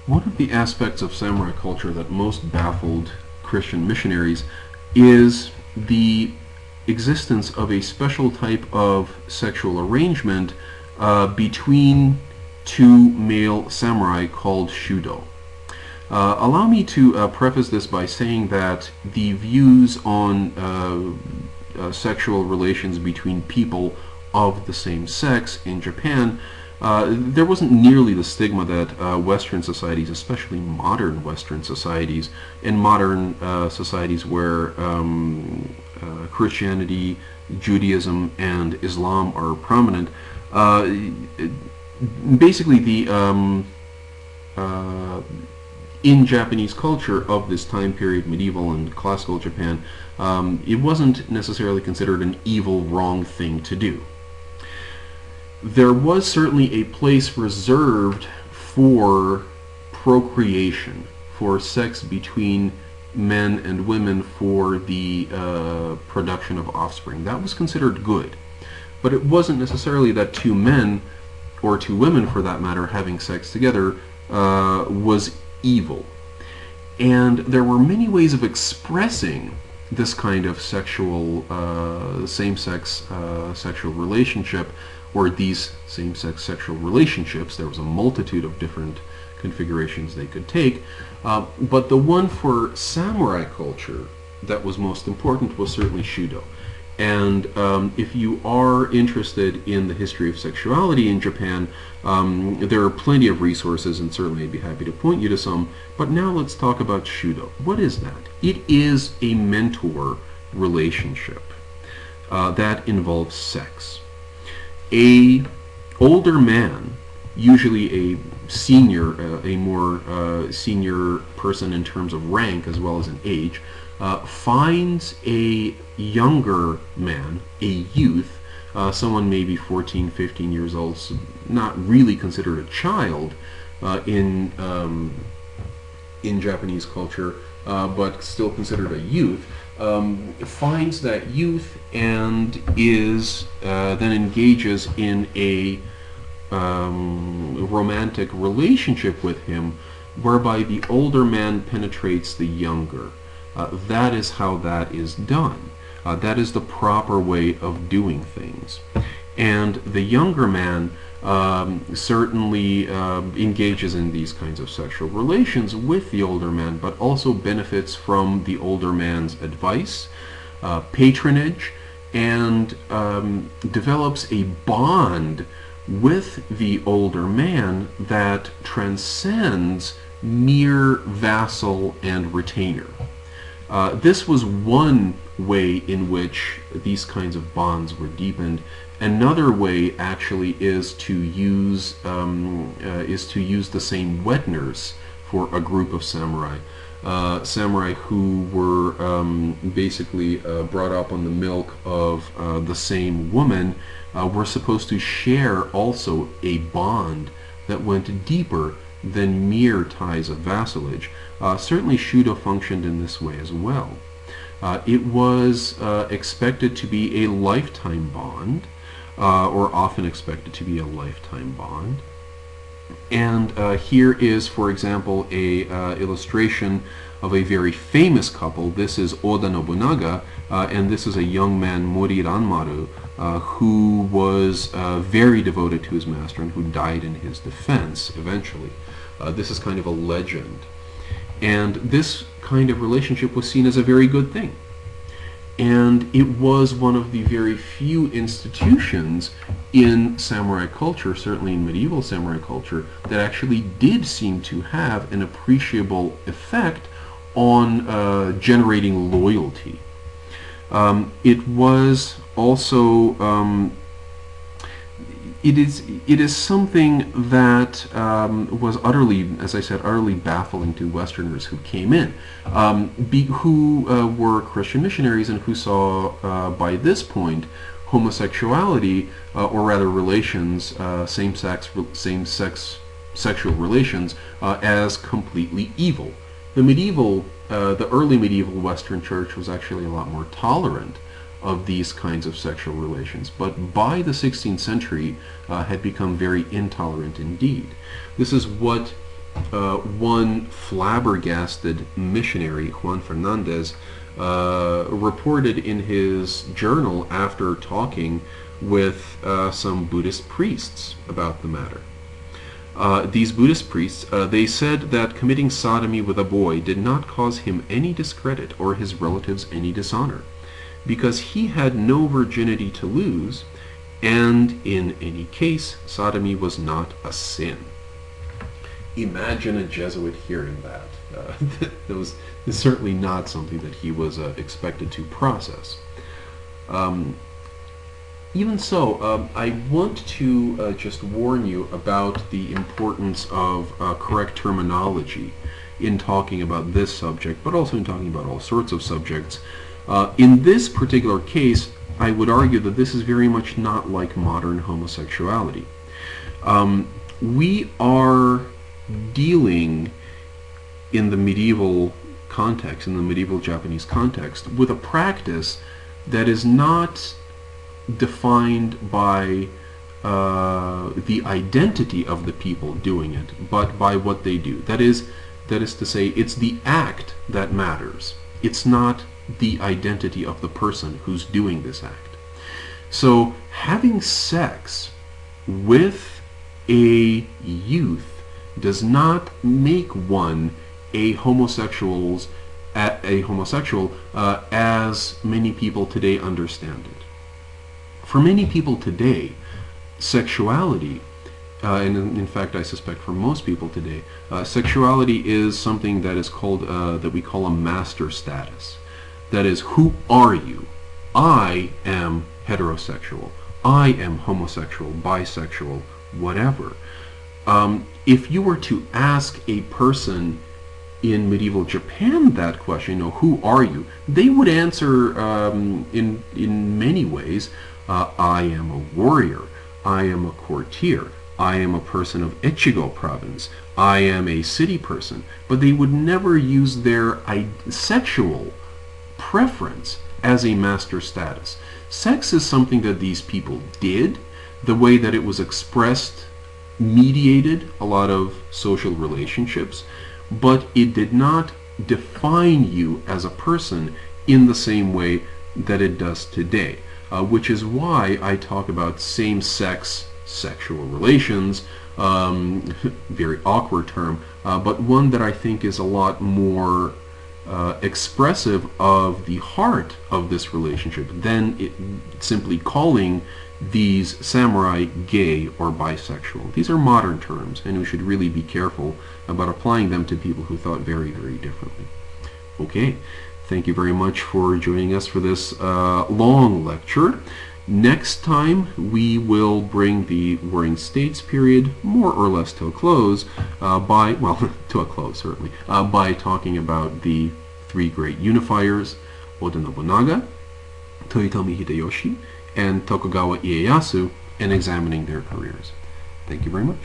One of the aspects of samurai culture that most baffled Christian missionaries is the existence of a special type of sexual arrangement between two male samurai called shudo. Allow me to preface this by saying that the views on sexual relations between people of the same sex in Japan, there wasn't nearly the stigma that Western societies, especially modern Western societies, and modern societies where Christianity, Judaism, and Islam are prominent. Basically, the in Japanese culture of this time period, medieval and classical Japan, it wasn't necessarily considered an evil, wrong thing to do. There was certainly a place reserved for procreation, for sex between men and women for the production of offspring. That was considered good. But it wasn't necessarily that two men, or two women for that matter, having sex together was evil. And there were many ways of expressing this kind of sexual, same-sex sexual relationship, or these same-sex sexual relationships. There was a multitude of different configurations they could take, but the one for samurai culture that was most important was certainly shudo. And if you are interested in the history of sexuality in Japan, there are plenty of resources, and certainly I'd be happy to point you to some. But now let's talk about shudo. What is that? It is a mentor relationship that involves sex. A older man, usually a senior, a more senior person in terms of rank as well as in age, finds a younger man, a youth, someone maybe 14, 15 years old, so not really considered a child in Japanese culture, but still considered a youth, finds that youth and is then engages in a romantic relationship with him, whereby the older man penetrates the younger. That is how that is done. That is the proper way of doing things. And the younger man certainly engages in these kinds of sexual relations with the older man, but also benefits from the older man's advice, patronage, and develops a bond with the older man that transcends mere vassal and retainer. This was one way in which these kinds of bonds were deepened. Another way actually is to use the same wet nurse for a group of samurai. Samurai who were basically brought up on the milk of the same woman were supposed to share also a bond that went deeper than mere ties of vassalage. Certainly shudo functioned in this way as well. It was expected to be a lifetime bond, or often expected to be a lifetime bond. And here is, for example, a illustration of a very famous couple. This is Oda Nobunaga, and this is a young man, Mori Ranmaru, who was very devoted to his master and who died in his defense eventually. This is kind of a legend. And this kind of relationship was seen as a very good thing. And it was one of the very few institutions in samurai culture, certainly in medieval samurai culture, that actually did seem to have an appreciable effect on generating loyalty. It was also it is something that was utterly, as I said, utterly baffling to Westerners who came in, who were Christian missionaries and who saw by this point homosexuality, or rather relations, same-sex sexual relations, as completely evil. The early medieval Western Church was actually a lot more tolerant of these kinds of sexual relations, but by the 16th century had become very intolerant indeed. This is what one flabbergasted missionary, Juan Fernandez, reported in his journal after talking with some Buddhist priests about the matter. These Buddhist priests, they said that committing sodomy with a boy did not cause him any discredit or his relatives any dishonor, because he had no virginity to lose, and in any case, sodomy was not a sin. Imagine a Jesuit hearing that. That was certainly not something that he was expected to process. Even so, I want to just warn you about the importance of correct terminology in talking about this subject, but also in talking about all sorts of subjects. In this particular case, I would argue that this is very much not like modern homosexuality. We are dealing in the medieval context, in the medieval Japanese context, with a practice that is not defined by the identity of the people doing it, but by what they do. That is to say, it's the act that matters. It's not the identity of the person who's doing this act. So having sex with a youth does not make one a homosexual as many people today understand it. For many people today, sexuality, and in fact I suspect for most people today, sexuality is something that is called, that we call a master status. That is, who are you? I am heterosexual. I am homosexual, bisexual, whatever. If you were to ask a person in medieval Japan that question, who are you? They would answer in many ways, I am a warrior, I am a courtier, I am a person of Echigo province, I am a city person. But they would never use their sexual preference as a master status. Sex is something that these people did. The way that it was expressed mediated a lot of social relationships, but it did not define you as a person in the same way that it does today, which is why I talk about same-sex sexual relations, very awkward term, but one that I think is a lot more expressive of the heart of this relationship than simply calling these samurai gay or bisexual. These are modern terms, and we should really be careful about applying them to people who thought very, very differently. Okay, thank you very much for joining us for this long lecture. Next time we will bring the Warring States period more or less to a close to a close certainly, by talking about the three great unifiers, Oda Nobunaga, Toyotomi Hideyoshi, and Tokugawa Ieyasu, and examining their careers. Thank you very much.